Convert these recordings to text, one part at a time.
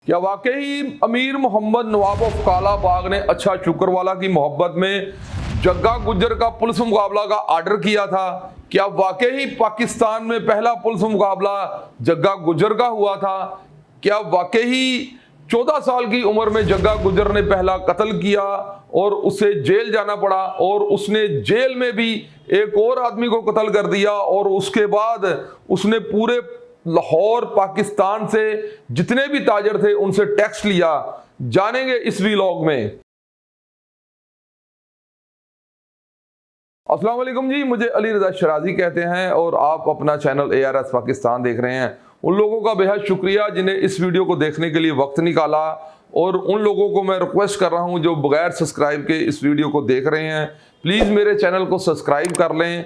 क्या वाकई अमीर मोहम्मद नवाब ऑफ काला बाग ने अच्छा शुक्रवाला की मोहब्बत में जग्गा गुज्जर का पुलिस मुकाबला का ऑर्डर किया था? क्या वाकई पाकिस्तान में पहला पुलिस मुकाबला जग्गा गुज्जर का हुआ था? क्या वाकई 14 साल की उम्र में जग्गा गुज्जर ने पहला कत्ल किया और उसे जेल जाना पड़ा और उसने जेल में भी एक और आदमी को कत्ल कर दिया और उसके बाद उसने पूरे लाहौर पाकिस्तान से जितने भी ताजर थे उनसे टैक्स लिया? जानेंगे इस व्लॉग में। अस्सलाम वालेकुम जी, मुझे अली रजा शराजी कहते हैं और आप अपना चैनल ARS पाकिस्तान देख रहे हैं। उन लोगों का बेहद शुक्रिया जिन्हें इस वीडियो को देखने के लिए वक्त निकाला, और उन लोगों को मैं रिक्वेस्ट कर रहा हूं जो बगैर सब्सक्राइब के इस वीडियो को देख रहे हैं, प्लीज़ मेरे चैनल को सब्सक्राइब कर लें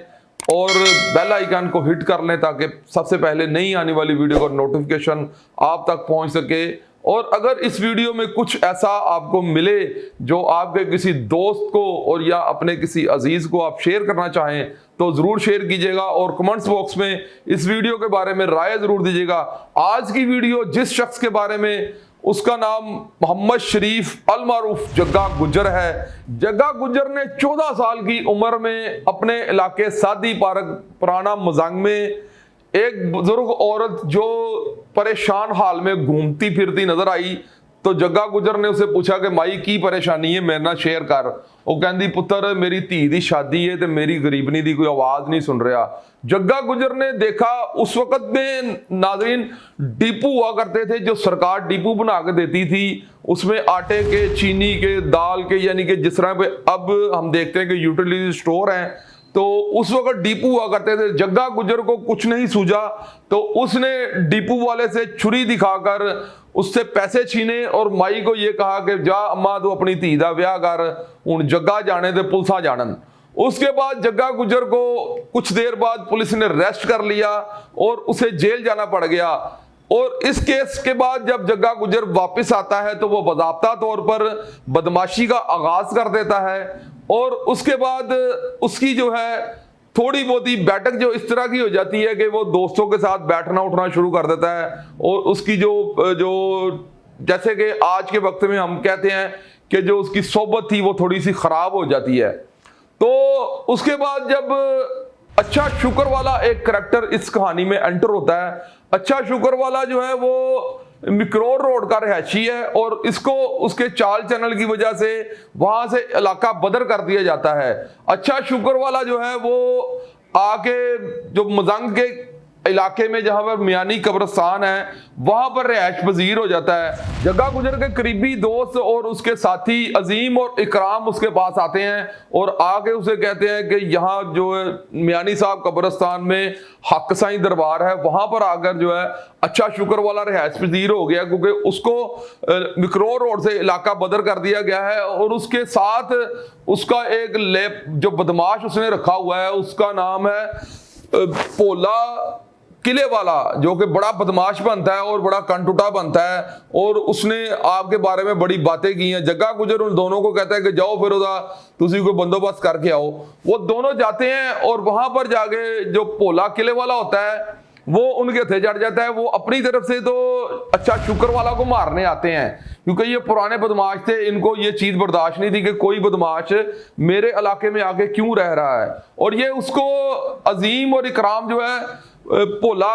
और बेल आइकन को हिट कर लें ताकि सबसे पहले नई आने वाली वीडियो का नोटिफिकेशन आप तक पहुंच सके। और अगर इस वीडियो में कुछ ऐसा आपको मिले जो आपके किसी दोस्त को और या अपने किसी अजीज को आप शेयर करना चाहें तो ज़रूर शेयर कीजिएगा और कमेंट्स बॉक्स में इस वीडियो के बारे में राय ज़रूर दीजिएगा। आज की वीडियो जिस शख्स के बारे में, उसका नाम मोहम्मद शरीफ अल मारूफ जग्गा गुज्जर है। जग्गा गुज्जर ने 14 साल की उम्र में अपने इलाके सादी पार्क पुराना मजंग में एक बुजुर्ग औरत जो परेशान हाल में घूमती फिरती नजर आई तो जग्गा गुज्जर ने उसे पूछा कि माई की परेशानी है, मेरे नाल शेयर कर। वो कहती पुत्र मेरी धी दी शादी है तो मेरी गरीबनी दी कोई आवाज नहीं सुन रहा। जग्गा गुज्जर ने देखा उस वक्त में नाजरीन डिपो हुआ करते थे जो सरकार डिपो बना के देती थी, उसमें आटे के, चीनी के, दाल के, यानी कि जिस तरह पे अब हम देखते हैं कि यूटिलिटी स्टोर हैं, तो उस वक्त डिपो हुआ करते थे। जग्गा गुज्जर को कुछ नहीं सूझा तो उसने डिपो वाले से छुरी दिखाकर उससे पैसे छीने और माई को ये कहा कि जा अम्मा तू अपनी धी दा ब्याह कर, हुण जग्गा जाने ते पुलिसा जानन। उसके बाद जग्गा गुज्जर को कुछ देर बाद पुलिस ने अरेस्ट कर लिया और उसे जेल जाना पड़ गया। और इस केस के बाद जब जग्गा गुज्जर वापस आता है तो वो बाज़ाब्ता तौर पर बदमाशी का आगाज कर देता है और उसके बाद उसकी जो है थोड़ी बहुत ही बैठक जो इस तरह की हो जाती है कि वो दोस्तों के साथ बैठना उठना शुरू कर देता है और उसकी जो जैसे कि आज के वक्त में हम कहते हैं कि जो उसकी सोबत थी वो थोड़ी सी खराब हो जाती है। तो उसके बाद जब अच्छा शुक्रवाला एक करैक्टर इस कहानी में एंटर होता है। अच्छा शुक्रवाला जो है वो मिक्रोर रोड का रहायशी है और इसको उसके चाल चैनल की वजह से वहां से इलाका बदर कर दिया जाता है। अच्छा शुक्रवाला जो है वो आके जो मजंग के इलाके में जहां पर मियानी कब्रिस्तान है वहां पर रिहायश पजीर हो जाता है। जग्गा गुज्जर के करीबी दोस्त और उसके साथी अजीम और इकराम उसके पास आते हैं और आके उसे कहते हैं कि यहाँ जो है मियानी साहब कब्रिस्तान में हक साईं दरबार है, वहां पर आकर जो है अच्छा शुक्रवाला रिहायश पजीर हो गया क्योंकि उसको मिक्रोर रोड से इलाका बदर कर दिया गया है। और उसके साथ उसका एक लेप जो बदमाश उसने रखा हुआ है उसका नाम है पोला किले वाला, जो कि बड़ा बदमाश बनता है और बड़ा कंटूटा बनता है और उसने आपके बारे में बड़ी बातें की हैं। जग्गा गुज्जर उन दोनों को कहता है कि जाओ फिर तुसी कोई बंदोबस्त करके आओ। वो दोनों जाते हैं और वहां पर जाके जो पोला किले वाला होता है वो उनके हथे चढ़ जाता है। वो अपनी तरफ से तो अच्छा शुक्रवाला को मारने आते हैं क्योंकि ये पुराने बदमाश थे, इनको ये चीज बर्दाश्त नहीं थी कि कोई बदमाश मेरे इलाके में आके क्यों रह रहा है। और ये उसको अजीम और इकराम जो है पोला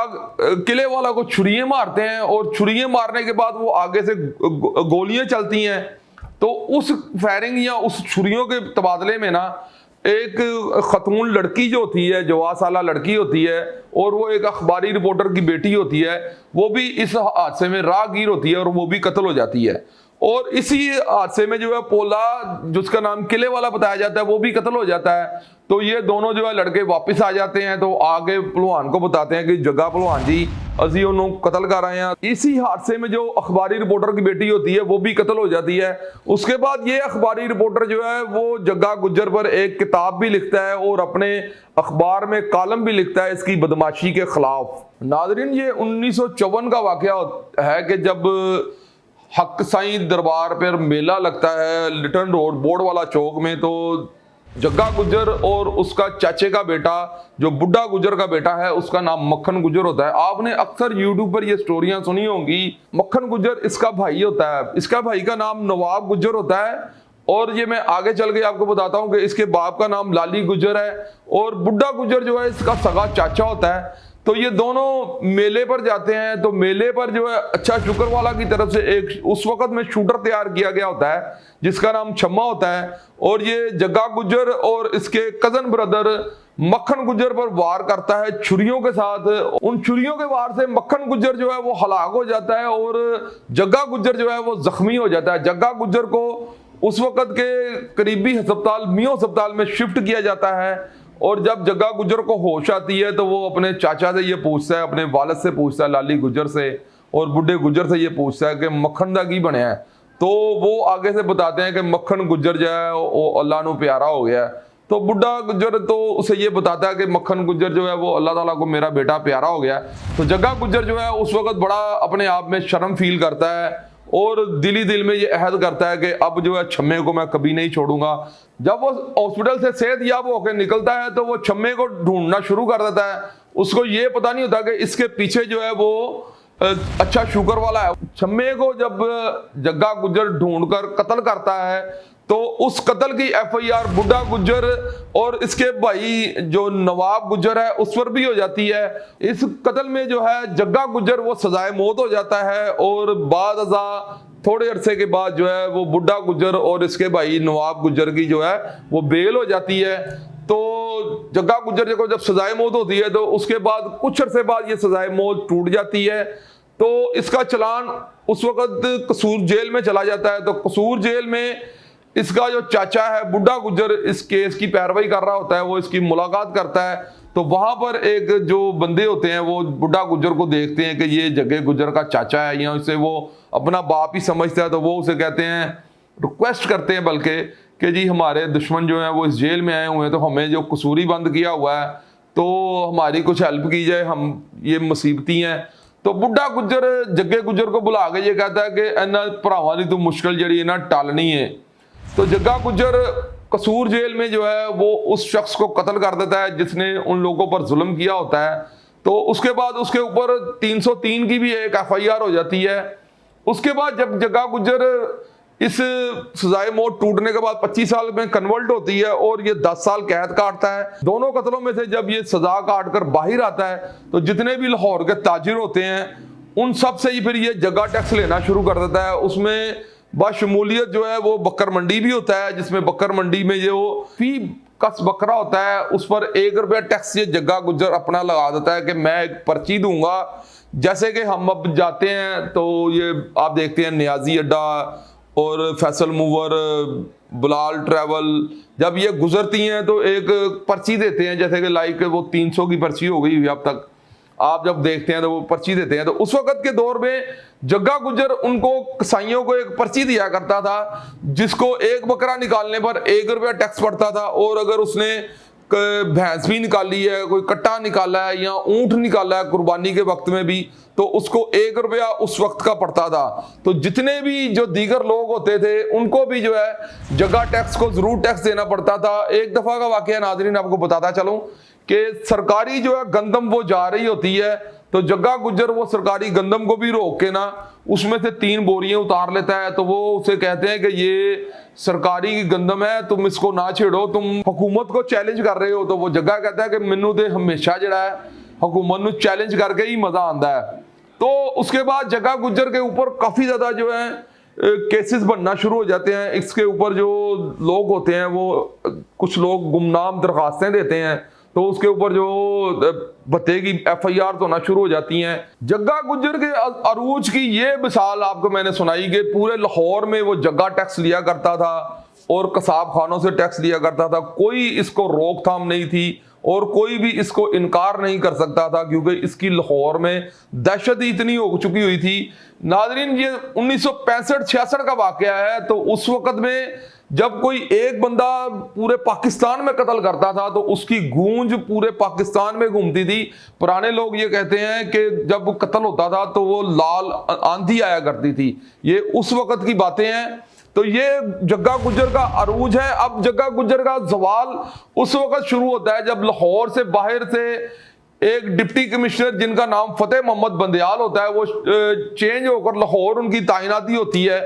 किले वाला को छुरियां मारते हैं और छुरियां मारने के बाद वो आगे से गोलियां चलती हैं। तो उस फायरिंग या उस छुरियों के तबादले में ना एक खतून लड़की जो होती है, 14 साल लड़की होती है और वो एक अखबारी रिपोर्टर की बेटी होती है, वो भी इस हादसे में राहगीर होती है और वो भी कत्ल हो जाती है। और इसी हादसे में जो है पोला जिसका नाम किले वाला बताया जाता है वो भी कत्ल हो जाता है। तो ये दोनों जो है लड़के वापस आ जाते हैं तो आगे पहलवान को बताते हैं कि जग्गा पहलवान जी अजी उन्होंने कत्ल कर आए हैं। इसी हादसे में जो अखबारी रिपोर्टर की बेटी होती है वो भी कत्ल हो जाती है। उसके बाद ये अखबारी रिपोर्टर जो है वो जग्गा गुज्जर पर एक किताब भी लिखता है और अपने अखबार में कॉलम भी लिखता है इसकी बदमाशी के खिलाफ। नाजरीन ये 1954 का वाकया है कि जब हक साईं दरबार पर मेला लगता है लिटन रोड बोर्ड वाला चौक में, तो जग्गा गुज्जर और उसका चाचे का बेटा जो बुड्ढा गुज्जर का बेटा है उसका नाम मक्खन गुज्जर होता है। आपने अक्सर यूट्यूब पर ये स्टोरियां सुनी होंगी। मक्खन गुज्जर इसका भाई होता है, इसका भाई का नाम नवाब गुज्जर होता है और ये मैं आगे चल के आपको बताता हूं कि इसके बाप का नाम लाली गुज्जर है और बुड्ढा गुज्जर जो है इसका सगा चाचा होता है। तो ये दोनों मेले पर जाते हैं, तो मेले पर जो है अच्छा शुक्रवाला की तरफ से एक उस वक्त में शूटर तैयार किया गया होता है जिसका नाम छम्मा होता है और ये जग्गा गुज्जर और इसके कजन ब्रदर मक्खन गुज्जर पर वार करता है छुरियों के साथ। उन छुरियों के वार से मक्खन गुज्जर जो है वो हलाक हो जाता है और जग्गा गुज्जर जो है वो जख्मी हो जाता है। जग्गा गुज्जर को उस वक्त के करीबी अस्पताल मियो अस्पताल में शिफ्ट किया जाता है और जब जग्गा गुज्जर को होश आती है तो वो अपने चाचा से ये पूछता है, अपने वालिद से पूछता है, लाली गुज्जर से और बुड्ढे गुज्जर से ये पूछता है कि मक्खन दा की बनया है। तो वो आगे से बताते हैं कि मक्खन गुज्जर जो है वो अल्लाह नू प्यारा हो गया है। तो बुड्ढा गुज्जर तो उसे ये बताता है कि मक्खन गुज्जर जो है वो अल्लाह ताला को मेरा बेटा प्यारा हो गया है। तो जग्गा गुज्जर जो है उस वक्त बड़ा अपने आप में शर्म फील करता है और दिली दिल में ये अहद करता है कि अब जो है छम्मे को मैं कभी नहीं छोड़ूंगा। जब वो हॉस्पिटल से सेहतयाब होकर निकलता है तो वो छम्मे को ढूंढना शुरू कर देता है। उसको ये पता नहीं होता कि इसके पीछे जो है वो अच्छा शुगर वाला है। छम्मे को जब जग्गा गुज्जर ढूंढकर कत्ल करता है तो उस कत्ल की एफआईआर बुड्ढा गुज्जर और इसके भाई जो नवाब गुज्जर है उस पर भी हो जाती है। इस कत्ल में जो है जग्गा गुज्जर वो सजाए मौत हो जाता है और बाद अज़ा थोड़े अरसे के बाद जो है वो बुड्ढा गुज्जर और इसके भाई नवाब गुज्जर की जो है वो बेल हो जाती है। तो जग्गा गुज्जर को जब सजाए मौत होती है तो उसके बाद कुछ अरसे बाद ये सजाए मौत टूट जाती है। तो इसका चलान उस वक्त कसूर जेल में चला जाता है। तो कसूर जेल में इसका जो चाचा है बुड्ढा गुज्जर इस केस की पैरवाई कर रहा होता है, वो इसकी मुलाकात करता है। तो वहां पर एक जो बंदे होते हैं वो बुड्ढा गुज्जर को देखते हैं कि ये जग्गे गुज्जर का चाचा है या इसे वो अपना बाप ही समझता है। तो वो उसे कहते हैं, रिक्वेस्ट करते हैं बल्कि कि जी हमारे दुश्मन जो हैं वो इस जेल में आए हुए हैं तो हमें जो कसूरी बंद किया हुआ है तो हमारी कुछ हेल्प की जाए, हम ये मुसीबती हैं। तो बुड्ढा गुज्जर जग्गे गुज्जर को बुला के ये कहता है कि इन्ना भरावां दी तो मुश्किल जड़ी है ना टालनी है। तो जग्गा गुज्जर कसूर जेल में जो है वो उस शख्स को कत्ल कर देता है जिसने उन लोगों पर जुल्म किया होता है। तो उसके बाद उसके ऊपर 303 की भी एक एफआईआर हो जाती है। उसके बाद जब जग्गा गुज्जर इस सजाए मौत टूटने के बाद 25 साल में कन्वर्ट होती है और ये 10 साल कैद काटता है। दोनों कत्लों में से जब ये सजा काट कर बाहर आता है तो जितने भी लाहौर के ताजिर होते हैं उन सब से ही फिर ये जगह टैक्स लेना शुरू कर देता है। उसमें बाशमूलियत जो है वो बकर मंडी भी होता है जिसमें बकर मंडी में जो फी कस बकरा होता है उस पर 1 रुपया टैक्स ये जग्गा गुज्जर अपना लगा देता है कि मैं एक पर्ची दूंगा। जैसे कि हम अब जाते हैं तो ये आप देखते हैं नियाजी अड्डा और फैसल मूवर, बुलाल ट्रैवल, जब ये गुजरती हैं तो एक पर्ची देते हैं, जैसे कि लाइक वो 300 की पर्ची हो गई अब तक आप जब देखते हैं तो वो पर्ची देते हैं। तो उस वक्त के दौर में जग्गा गुज्जर उनको कसाईयों को एक पर्ची दिया करता था जिसको एक बकरा निकालने पर 1 रुपया टैक्स पड़ता था और अगर उसने भैंस भी निकाली है, कोई कट्टा निकाला है या ऊंट निकाला है कुर्बानी के वक्त में भी तो उसको 1 रुपया उस वक्त का पड़ता था। तो जितने भी जो दीगर लोग होते थे उनको भी जो है जगह टैक्स को जरूर टैक्स देना पड़ता था। एक दफा का वाकया नाज़रीन आपको बताता चलूं कि सरकारी जो है गंदम वो जा रही होती है तो जग्गा गुज्जर वो सरकारी गंदम को भी रोक के ना उसमें से 3 बोरियां उतार लेता है। तो वो उसे कहते हैं कि ये सरकारी गंदम है, तुम इसको ना छेड़ो, तुम हुकूमत को चैलेंज कर रहे हो। तो वो जग्गा कहता है कि मैनू तो हमेशा जड़ा है हुकूमत नू चैलेंज करके ही मजा आता है। तो उसके बाद जग्गा गुज्जर के ऊपर काफी ज्यादा जो है केसेस बनना शुरू हो जाते हैं। इसके ऊपर जो लोग होते हैं वो कुछ लोग गुमनाम दरखास्तें देते हैं तो उसके ऊपर जो भत्ते की एफआईआर होना शुरू हो जाती हैं। जग्गा गुज्जर के अरूज की ये मिसाल आपको मैंने सुनाई कि पूरे लाहौर में वो जग्गा टैक्स लिया करता था और कसाब खानों से टैक्स लिया करता था। कोई इसको रोकथाम नहीं थी और कोई भी इसको इनकार नहीं कर सकता था क्योंकि इसकी लाहौर में दहशत ही इतनी हो चुकी हुई थी। नाज़रीन ये 1965-66 का वाकया है। तो उस वक्त में जब कोई एक बंदा पूरे पाकिस्तान में कत्ल करता था तो उसकी गूंज पूरे पाकिस्तान में घूमती थी। पुराने लोग ये कहते हैं कि जब कत्ल होता था तो वो लाल आंधी आया करती थी। ये उस वक्त की बातें हैं। तो ये जग्गा गुज्जर का अरूज है। अब जग्गा गुज्जर का सवाल उस वक्त शुरू होता है जब लाहौर से बाहर से एक डिप्टी कमिश्नर जिनका नाम फतेह मोहम्मद बंदयाल होता है, वो चेंज होकर लाहौर उनकी तैनाती होती है।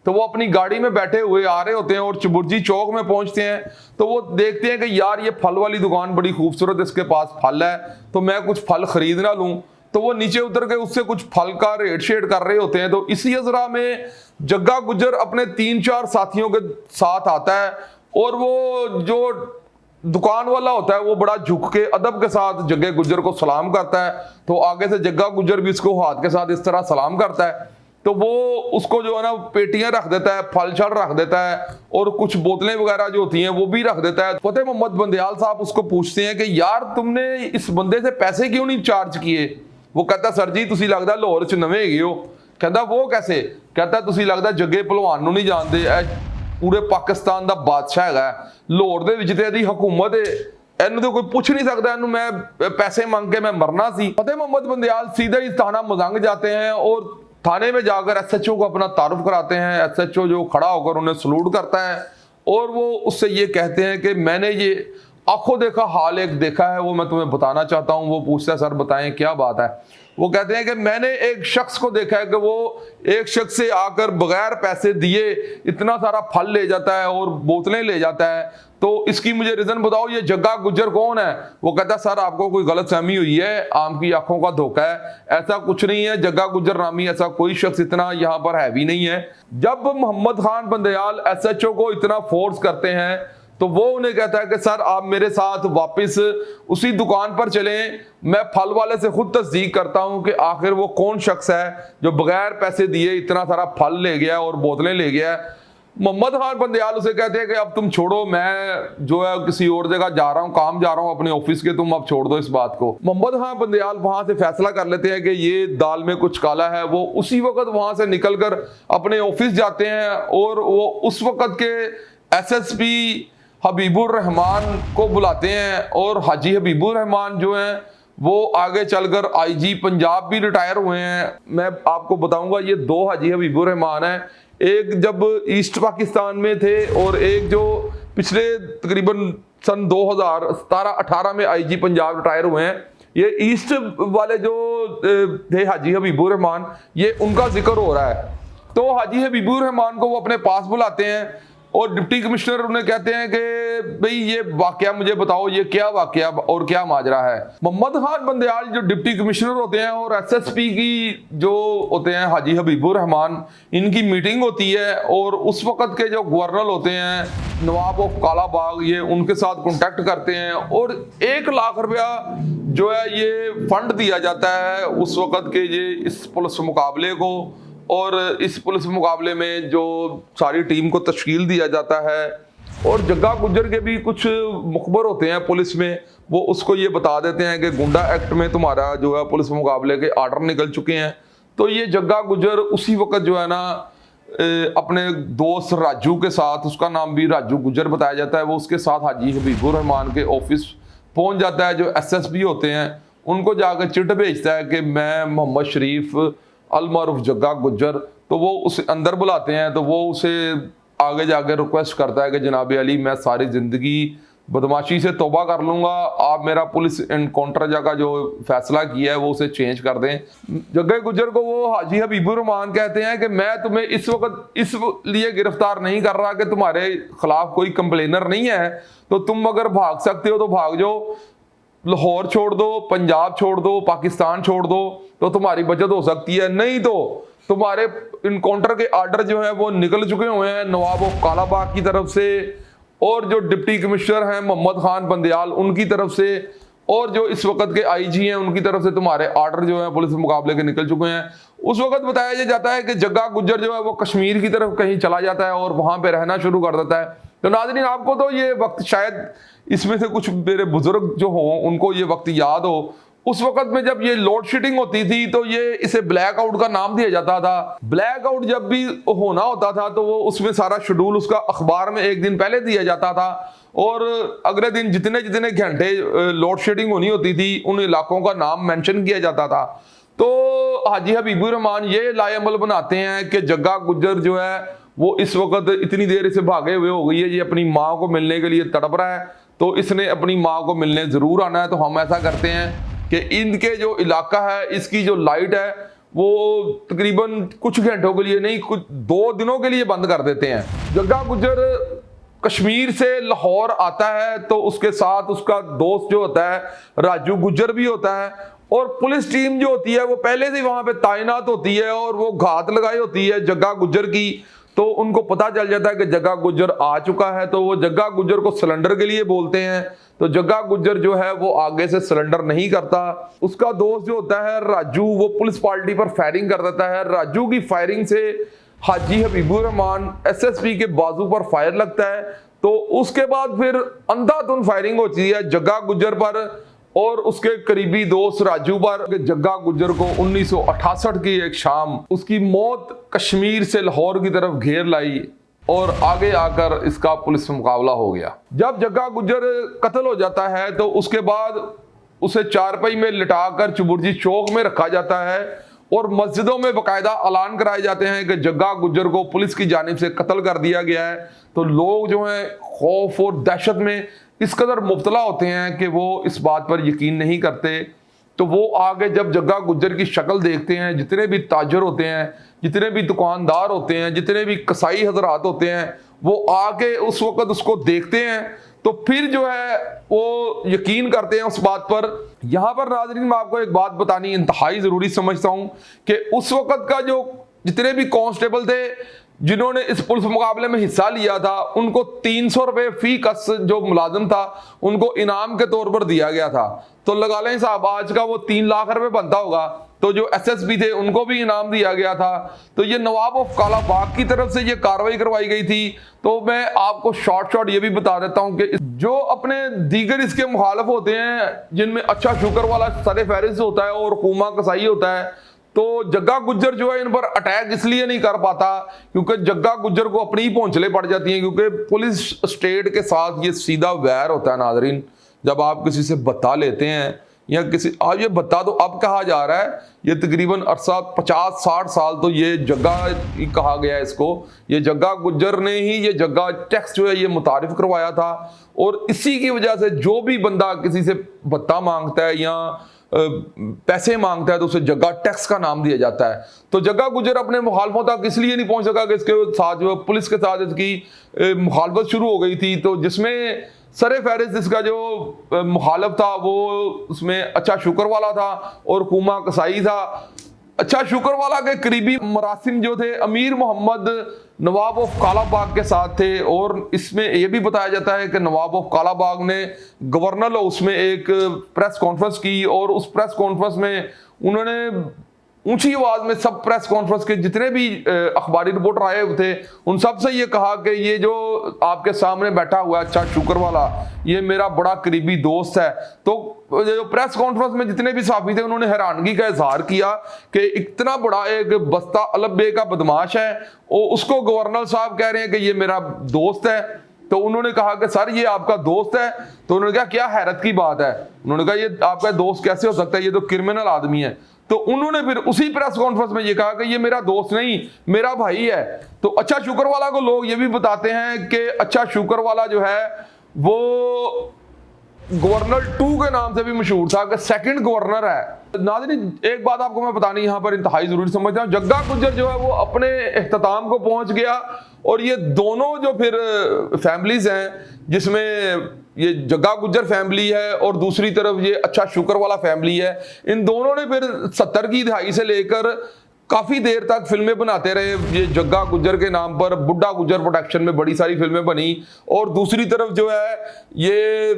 तो वो अपनी गाड़ी में बैठे हुए आ रहे होते हैं और चबुर्जी चौक में पहुंचते हैं तो वो देखते हैं कि यार ये फल वाली दुकान बड़ी खूबसूरत, इसके पास फल है तो मैं कुछ फल खरीद ना लूं। तो वो नीचे उतर के उससे कुछ फल का रेट शेड कर रहे होते हैं। तो इसी अजरा में जग्गा गुज्जर अपने 3-4 साथियों के साथ आता है और वो जो दुकान वाला होता है वो बड़ा झुक के अदब के साथ जग्गे गुज्जर को सलाम करता है। तो आगे से जग्गा गुज्जर भी इसको हाथ के साथ इस तरह सलाम करता है। तो वो उसको जो है ना पेटियां रख देता है, फल छल रख देता है और कुछ बोतलें वगैरह जो होती हैं वो भी रख देता है। फतेह मोहम्मद बंदयाल साहब उसको पूछते हैं कि यार तुमने इस बंदे से पैसे क्यों नहीं चार्ज किए? वो कहता सर जी तुसी लगदा लाहौर च नवे गए हो। कहता वो कैसे? कहता तुसी लगदा जग्गे भलवान नहीं जानते, पूरे पाकिस्तान का बादशाह है, लाहौर दे विच ते इहदी हुकूमत है, इन्हू तो कोई पूछ नहीं सकता, इन्हू मैं पैसे मांग के मैं मरना सी। फतेह मोहम्मद बंदयाल सीधा ही थाना मजंग जाते हैं और थाने में जाकर एसएचओ को अपना तारुफ कराते हैं। एसएचओ जो खड़ा होकर उन्हें सलूट करता है और वो उससे ये कहते हैं कि मैंने ये आंखों देखा हाल एक देखा है, वो मैं तुम्हें बताना चाहता हूँ। वो पूछता है सर बताएं क्या बात है? वो कहते हैं कि मैंने एक शख्स को देखा है कि वो एक शख्स से आकर बगैर पैसे दिए इतना सारा फल ले जाता है और बोतलें ले जाता है, तो इसकी मुझे रीजन बताओ, ये जग्गा गुज्जर कौन है? वो कहता है सर आपको कोई गलत फहमी हुई है, आपकी आंखों का धोखा है, ऐसा कुछ नहीं है, जग्गा गुज्जर नामी ऐसा कोई शख्स इतना यहाँ पर हैवी नहीं है। जब मोहम्मद खान बंदयाल एसएचओ को इतना फोर्स करते हैं तो वो उन्हें कहता है कि सर आप मेरे साथ वापस उसी दुकान पर चलें, मैं फल वाले से खुद तस्दीक करता हूं कि आखिर वो कौन शख्स है जो बगैर पैसे दिए इतना सारा फल ले गया और बोतलें ले गया। मोहम्मद खान बंदयाल उसे कहते हैं कि अब तुम छोड़ो, मैं जो है किसी और जगह जा रहा हूं, काम जा रहा हूं अपने ऑफिस के, तुम अब छोड़ दो इस बात को। मोहम्मद खान बंदयाल वहां से फैसला कर लेते हैं कि ये दाल में कुछ काला है। वो उसी वक्त वहां से निकलकर अपने ऑफिस जाते हैं और वो उस वक्त के एसएसपी हबीबुर रहमान को बुलाते हैं और हाजी हबीबुर रहमान जो हैं वो आगे चलकर आईजी पंजाब भी रिटायर हुए हैं। मैं आपको बताऊंगा ये 2 हाजी हबीबुर रहमान हैं, एक जब ईस्ट पाकिस्तान में थे और एक जो पिछले तकरीबन सन 2017-18 में आईजी पंजाब रिटायर हुए हैं। ये ईस्ट वाले जो थे हाजी हबीबुर रहमान, ये उनका जिक्र हो रहा है। तो हाजी हबीबुर रहमान को वो अपने पास बुलाते हैं और डिप्टी कमिश्नर उन्हें कहते हैं कि भाई ये वाकया मुझे बताओ, ये क्या वाकया और क्या माजरा है। मोहम्मद खान बंदयाल जो डिप्टी कमिश्नर होते हैं और एसएसपी की जो होते हैं हाजी हबीबुर रहमान, इनकी मीटिंग होती है और उस वक्त के जो गवर्नर होते हैं नवाब ऑफ कालाबाग, ये उनके साथ कॉन्टेक्ट करते हैं और 1 लाख रुपया जो है ये फंड दिया जाता है उस वक्त के ये इस पुलिस मुकाबले को। और इस पुलिस मुकाबले में जो सारी टीम को तश्कील दिया जाता है और जग्गा गुज्जर के भी कुछ मुखबर होते हैं पुलिस में, वो उसको ये बता देते हैं कि गुंडा एक्ट में तुम्हारा जो है पुलिस मुकाबले के आर्डर निकल चुके हैं। तो ये जग्गा गुज्जर उसी वक्त जो है ना अपने दोस्त राजू के साथ, उसका नाम भी राजू गुज्जर बताया जाता है, वो उसके साथ हाजी हबीबुर रहमान के ऑफिस पहुंच जाता है। जो एसएसपी होते हैं उनको जाकर चिट भेजता है कि मैं मोहम्मद शरीफ अलमारूफ जग्गा गुज्जर, तो वो उसे अंदर बुलाते हैं। तो वो उसे आगे जाकर रिक्वेस्ट करता है कि जनाब अली मैं सारी ज़िंदगी बदमाशी से तौबा कर लूँगा, आप मेरा पुलिस इनकाउंटर जगह जो फैसला किया है वो उसे चेंज कर दें। जग्गा गुज्जर को वो हाजी हबीबुर रहमान कहते हैं कि मैं तुम्हें इस वक्त इस लिए गिरफ्तार नहीं कर रहा कि तुम्हारे खिलाफ कोई कंप्लेनर नहीं है, तो तुम अगर भाग सकते हो तो भाग जाओ, लाहौर छोड़ दो, पंजाब छोड़ दो, पाकिस्तान छोड़ दो, तो तुम्हारी बचत हो सकती है, नहीं तो तुम्हारे इनकाउंटर के आर्डर जो है वो निकल चुके हुए हैं नवाब ऑफ कालाबाग की तरफ से और जो डिप्टी कमिश्नर हैं मोहम्मद खान बंदयाल उनकी तरफ से और जो इस वक्त के आईजी हैं उनकी तरफ से तुम्हारे आर्डर जो है पुलिस मुकाबले के निकल चुके हैं। उस वक्त बताया जाता है कि जग्गा गुज्जर जो है वो कश्मीर की तरफ कहीं चला जाता है और वहां पे रहना शुरू कर देता है। तो नाज़रीन आपको तो ये वक्त शायद इसमें से कुछ मेरे बुजुर्ग जो हों उनको ये वक्त याद हो, उस वक्त में जब ये लोड शेडिंग होती थी तो ये इसे ब्लैकआउट का नाम दिया जाता था। ब्लैकआउट जब भी होना होता था तो वो उसमें सारा शेड्यूल उसका अखबार में एक दिन पहले दिया जाता था और अगले दिन जितने जितने घंटे लोड शेडिंग होनी होती थी उन इलाकों का नाम मेंशन किया जाता था। तो हाजी हबीबुर रहमान ये लाएअमल बनाते हैं कि जग्गा गुज्जर जो है वो इस वक्त इतनी देर से भागे हुए हो गई है, ये अपनी माँ को मिलने के लिए तड़प रहा है, तो इसने अपनी माँ को मिलने जरूर आना है। तो हम ऐसा करते हैं कि इनके जो इलाका है इसकी जो लाइट है वो तकरीबन कुछ घंटों के लिए नहीं, कुछ 2 दिनों के लिए बंद कर देते हैं। जग्गा गुज्जर कश्मीर से लाहौर आता है तो उसके साथ उसका दोस्त जो होता है राजू गुज्जर भी होता है और पुलिस टीम जो होती है वो पहले से वहां पे तैनात होती है और वो घात लगाई होती है जग्गा गुज्जर की। तो उनको पता चल जाता है कि जग्गा गुज्जर आ चुका है, तो वो जग्गा गुज्जर को सिलेंडर के लिए बोलते हैं। तो जग्गा गुज्जर जो है वो आगे से सिलेंडर नहीं करता। उसका दोस्त जो होता है राजू वो पुलिस पार्टी पर फायरिंग कर देता है। राजू की फायरिंग से हाजी हबीबुर रहमान एसएसपी के बाजू पर फायर लगता है। तो उसके बाद फिर अंधाधुंध फायरिंग होती है जग्गा गुज्जर पर और उसके करीबी दोस्त राजू पर। जग्गा गुज्जर को 1968 की एक शाम उसकी मौत कश्मीर से लाहौर की तरफ घेर लाई और आगे आकर इसका पुलिस में मुकाबला हो गया। जब जग्गा गुज्जर कत्ल हो जाता है तो उसके बाद उसे चारपाई में लिटाकर चुबुर्जी चौक में रखा जाता है और मस्जिदों में बाकायदा ऐलान कराए जाते हैं कि जग्गा गुज्जर को पुलिस की जानिब से कत्ल कर दिया गया है। तो लोग जो हैं खौफ और दहशत में इस कदर मुब्तला होते हैं कि वो इस बात पर यकीन नहीं करते। तो वो आगे जब जग्गा गुज्जर की शक्ल देखते हैं, जितने भी ताजर होते हैं, जितने भी दुकानदार होते हैं, जितने भी कसाई हजरात होते हैं, वो आके उस वक्त उसको देखते हैं तो फिर जो है वो यकीन करते हैं उस बात पर। यहाँ पर नाज़रीन मैं आपको एक बात बतानी इंतहाई ज़रूरी समझता हूँ कि उस वक्त का जो जितने भी कांस्टेबल थे जिन्होंने इस पुलिस मुकाबले में हिस्सा लिया था उनको 300 रुपये फी कस जो मुलाजिम था उनको इनाम के तौर पर दिया गया था। तो लगा लें साहब आज का वो 3 लाख रुपए बनता होगा। तो जो एसएसपी थे उनको भी इनाम दिया गया था। तो ये नवाब ऑफ कालाबाग की तरफ से ये कार्रवाई करवाई गई थी। तो मैं आपको शॉर्ट ये भी बता देता हूं कि जो अपने दीगर इसके मुखालफ होते हैं जिनमें अच्छा शुक्र वाला सरे फहरिस्त होता है और हुकूमा कसाई होता है, तो जग्गा गुज्जर जो है इन पर अटैक इसलिए नहीं कर पाता क्योंकि जग्गा गुज्जर को अपनी ही पहुंचले पड़ जाती हैं, क्योंकि पुलिस स्टेट के साथ ये सीधा वैर होता है। नाजरीन जब आप किसी से बता लेते हैं या किसी आप ये बता दो, अब कहा जा रहा है ये तकरीबन अरसा 50-60 साल तो ये जग्गा कहा गया है इसको, ये जग्गा गुज्जर ने ही ये जग्गा टैक्स जो है ये मुतारिफ करवाया था और इसी की वजह से जो भी बंदा किसी से भत्ता मांगता है या पैसे मांगता है तो उसे जग्गा टैक्स का नाम दिया जाता है। तो जग्गा गुज्जर अपने मुखालफों तक इसलिए नहीं पहुंच सका कि इसके साथ जो पुलिस के साथ इसकी मुखालफत शुरू हो गई थी। तो जिसमें सरे फहरिस्त इसका जो मुखालफ था वो उसमें अच्छा शुक्र वाला था और कुमा कसाई था। अच्छा शुक्र वाला के करीबी मरासिम जो थे अमीर मोहम्मद नवाब ऑफ कालाबाग के साथ थे और इसमें यह भी बताया जाता है कि नवाब ऑफ कालाबाग ने गवर्नर हाउस में एक प्रेस कॉन्फ्रेंस की और उस प्रेस कॉन्फ्रेंस में उन्होंने ऊंची आवाज में सब प्रेस कॉन्फ्रेंस के जितने भी अखबारी रिपोर्टर आए हुए थे उन सब से ये कहा कि ये जो आपके सामने बैठा हुआ है अच्छा शुक्र वाला ये मेरा बड़ा करीबी दोस्त है। तो जो प्रेस कॉन्फ्रेंस में जितने भी साफी थे उन्होंने हैरानगी का इजहार किया कि इतना बड़ा एक बस्ता अलबे का बदमाश है और उसको गवर्नर साहब कह रहे हैं कि ये मेरा दोस्त है। तो उन्होंने कहा कि सर ये आपका दोस्त है। तो उन्होंने कहा क्या हैरत की बात है। उन्होंने कहा ये आपका दोस्त कैसे हो सकता है, ये तो क्रिमिनल आदमी है। तो उन्होंने फिर उसी प्रेस कॉन्फ्रेंस में ये कहा कि ये मेरा दोस्त नहीं मेरा भाई है। तो अच्छा शुक्र वाला को लोग ये भी बताते हैं कि अच्छा शुक्र वाला जो है वो गवर्नर 2 के नाम से भी मशहूर था कि सेकंड गवर्नर है। नाज़रीन एक बात आपको मैं बतानी यहाँ पर इंतहाई जरूरी समझता हूँ, जग्गा गुज्जर जो है वो अपने इख्तिताम को पहुंच गया और ये दोनों जो फिर फैमिलीज हैं जिसमें ये जग्गा गुज्जर फैमिली है और दूसरी तरफ ये अच्छा शुक्र वाला फैमिली है, इन दोनों ने फिर 70 की दहाई से लेकर काफी देर तक फिल्में बनाते रहे। ये जग्गा गुज्जर के नाम पर बुड्ढा गुज्जर प्रोडक्शन में बड़ी सारी फिल्में बनी और दूसरी तरफ जो है ये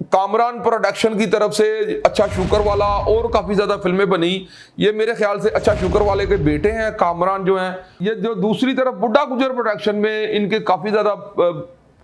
कामरान प्रोडक्शन की तरफ से अच्छा शुक्र वाला और काफी ज्यादा फिल्में बनी। ये मेरे ख्याल से अच्छा शुक्र वाले के बेटे हैं कामरान जो हैं। ये जो दूसरी तरफ बुड्ढा गुज्जर प्रोडक्शन में इनके काफी ज्यादा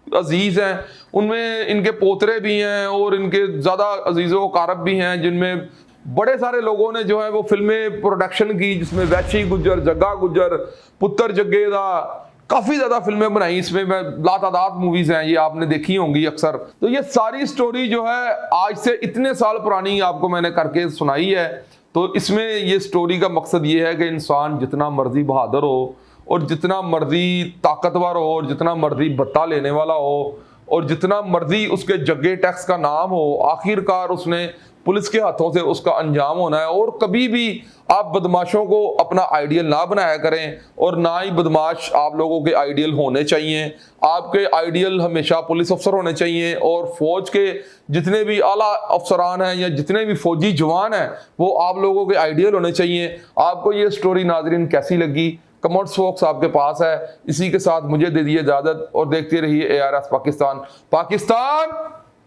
अजीज हैं, उनमें इनके पोतरे भी हैं और इनके ज्यादा अजीजों कारब भी हैं जिनमें बड़े सारे लोगों ने जो है वो फिल्में प्रोडक्शन की, जिसमें वैशी गुज्जर, जग्गा गुज्जर, पुत्र जग्गेदा, काफी ज्यादा फिल्में बनाई इसमें, लातादाद मूवीज हैं, ये आपने देखी होंगी अक्सर। तो ये सारी स्टोरी जो है आज से इतने साल पुरानी आपको मैंने करके सुनाई है। तो इसमें ये स्टोरी का मकसद ये है कि इंसान जितना मर्जी बहादुर हो और जितना मर्जी ताकतवर हो और जितना मर्जी बत्ता लेने वाला हो और जितना मर्जी उसके जग्गे टैक्स का नाम हो, आखिरकार उसने पुलिस के हाथों से उसका अंजाम होना है। और कभी भी आप बदमाशों को अपना आइडियल ना बनाया करें और ना ही बदमाश आप लोगों के आइडियल होने चाहिए। आपके आइडियल हमेशा पुलिस अफसर होने चाहिए और फौज के जितने भी आला अफसरान हैं या जितने भी फौजी जवान हैं वो आप लोगों के आइडियल होने चाहिए। आपको ये स्टोरी नाजरीन कैसी लगी? कमेंट्स बॉक्स आपके पास है। इसी के साथ मुझे दे दीजिए इजाजत और देखते रहिए ARS पाकिस्तान।